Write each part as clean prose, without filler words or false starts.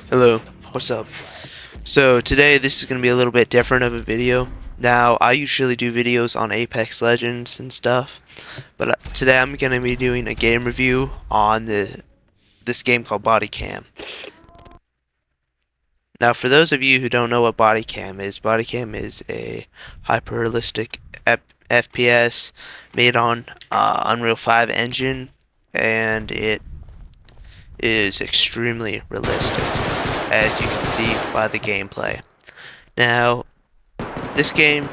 Hello, what's up? So today this is going to be a little bit different of a video. Now I usually do videos on Apex Legends and stuff, but today I'm going to be doing a game review on this game called Bodycam. Now for those of you who don't know what Bodycam is a hyper-realistic FPS made on Unreal 5 engine, and it is extremely realistic, as you can see by the gameplay. Now, this game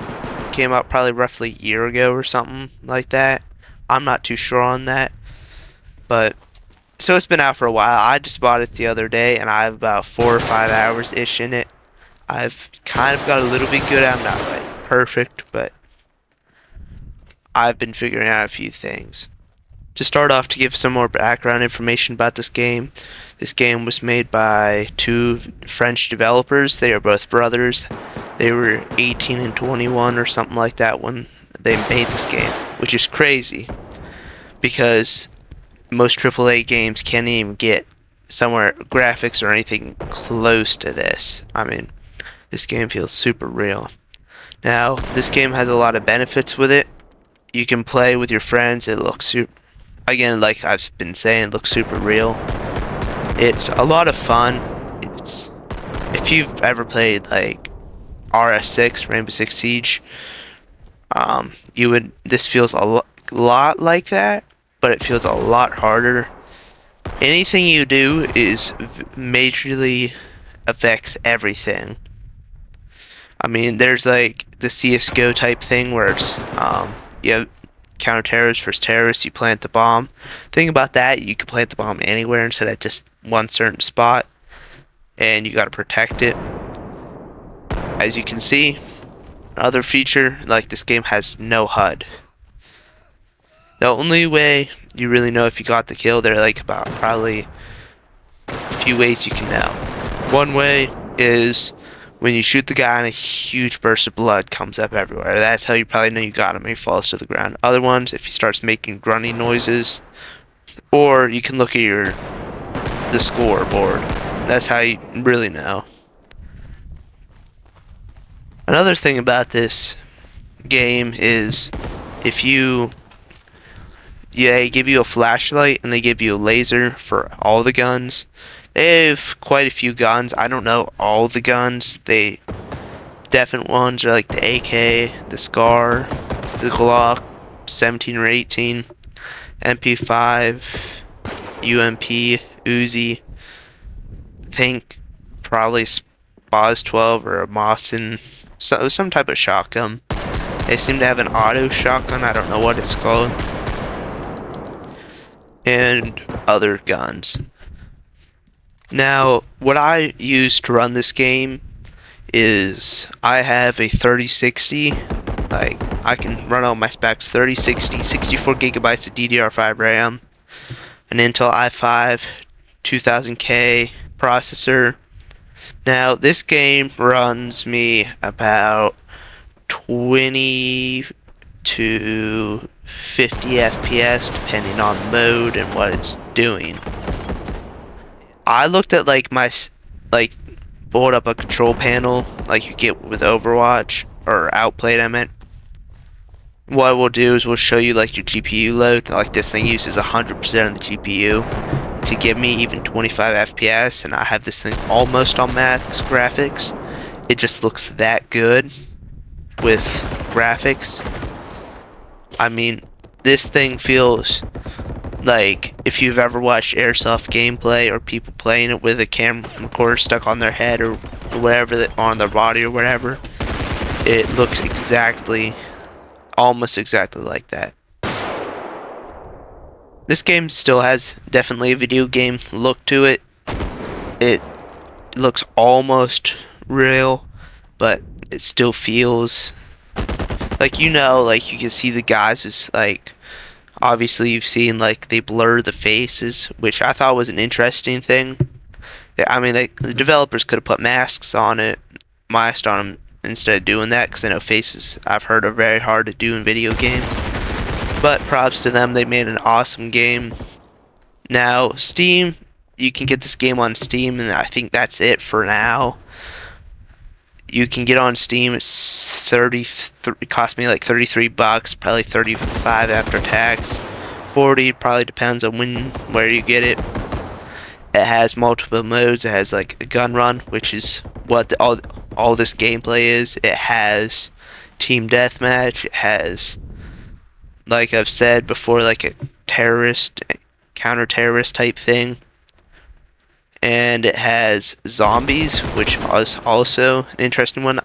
came out probably roughly a year ago or something like that. I'm not too sure on that, but so it's been out for a while. I just bought it the other day, and I have about 4 or 5 hours-ish in it. I've kind of got a little bit good. I'm not like perfect, but I've been figuring out a few things. To start off, to give some more background information about this game was made by two French developers. They are both brothers. They were 18 and 21 or something like that when they made this game, which is crazy because most AAA games can't even get somewhere graphics or anything close to this. I mean, this game feels super real. Now, this game has a lot of benefits with it. You can play with your friends. It looks super, again, like I've been saying, it looks super real. It's a lot of fun. It's, if you've ever played like RS6, Rainbow Six Siege, this feels a lot like that, but it feels a lot harder. Anything you do is majorly affects everything. I mean, there's like the CS:GO type thing where it's you have counter-terrorists versus terrorists. You plant the bomb. Thing about that, you can plant the bomb anywhere instead of just one certain spot, and you got to protect it. As you can see, another feature, like this game has no HUD. The only way you really know if you got the kill, there are like about probably a few ways you can know. One way is when you shoot the guy and a huge burst of blood comes up everywhere. That's how you probably know you got him when he falls to the ground. Other ones, if he starts making grunting noises, or you can look at the scoreboard. That's how you really know. Another thing about this game is if they give you a flashlight and they give you a laser for all the guns. They have quite a few guns. I don't know all the guns. They definite ones are like the AK, the Scar, the Glock, 17 or 18, MP5, UMP, Uzi. I think probably Spaz 12 or a Mosin, some type of shotgun. They seem to have an auto shotgun. I don't know what it's called. And other guns. Now, what I use to run this game is I have a 3060. Like, I can run all my specs: 3060, 64 gigabytes of DDR5 RAM, an Intel i5 2000K processor. Now, this game runs me about 20 to 50 FPS depending on the mode and what it's doing. I looked at like pulled up a control panel like you get with Overwatch or Outplayed I meant. What we'll do is we'll show you like your GPU load. Like this thing uses 100% of the GPU to give me even 25 FPS, and I have this thing almost on max graphics. It just looks that good with graphics. I mean, this thing feels like if you've ever watched airsoft gameplay or people playing it with a camera recorder stuck on their head or whatever, on their body or whatever, it looks almost exactly like that. This game still has definitely a video game look to it. It looks almost real, but it still feels like, like you can see the guys is like, obviously you've seen like they blur the faces, which I thought was an interesting thing. I mean, the developers could have put masks on them instead of doing that, because I know faces, I've heard, are very hard to do in video games. But props to them, they made an awesome game. Now, Steam, you can get this game on Steam, and I think that's it for now. You can get on Steam. It's it cost me like $33, probably 35 after tax. 40 probably depends on where you get it. It has multiple modes. It has like a gun run, which is what all this gameplay is. It has team deathmatch. It has, like I've said before, like a counter-terrorist type thing. And it has zombies, which is also an interesting one.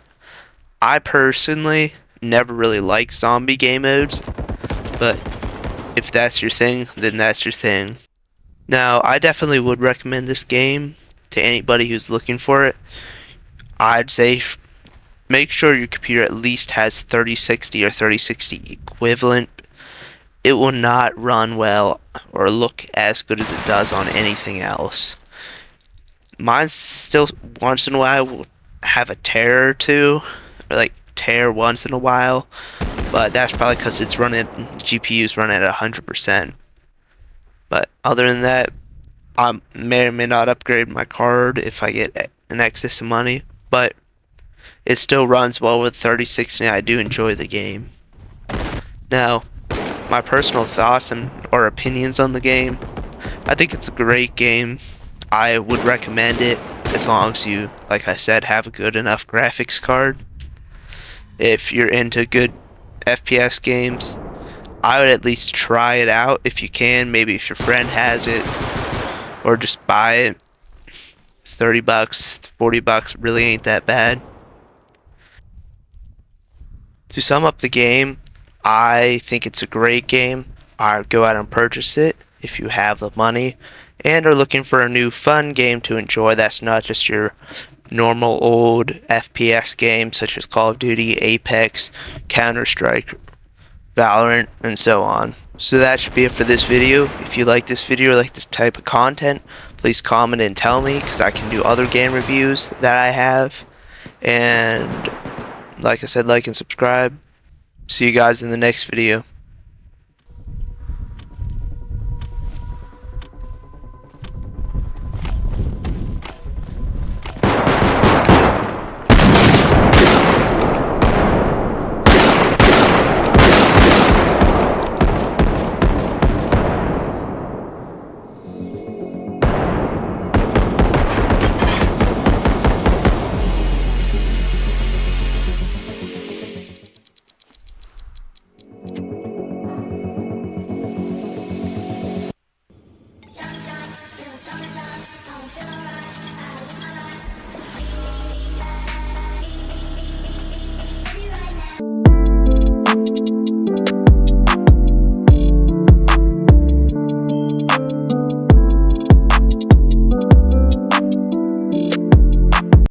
I personally never really liked zombie game modes, but if that's your thing, then that's your thing. Now, I definitely would recommend this game to anybody who's looking for it. I'd say make sure your computer at least has 3060 or 3060 equivalent. It will not run well or look as good as it does on anything else. Mine still once in a while will have a tear or two, or like tear once in a while, but that's probably because it's running GPU's running at 100%. But other than that, I may or may not upgrade my card if I get an excess of money, but it still runs well with 3060. I do enjoy the game. Now, my personal thoughts or opinions on the game. I think it's a great game. I would recommend it as long as you, like I said, have a good enough graphics card. If you're into good FPS games, I would at least try it out if you can. Maybe if your friend has it, or just buy it. $30, $40 really ain't that bad. To sum up the game, I think it's a great game. I'd go out and purchase it if you have the money and are looking for a new fun game to enjoy that's not just your normal old FPS games such as Call of Duty, Apex, Counter-Strike, Valorant, and so on. So that should be it for this video. If you like this video or like this type of content, please comment and tell me because I can do other game reviews that I have. And like I said, like and subscribe. See you guys in the next video.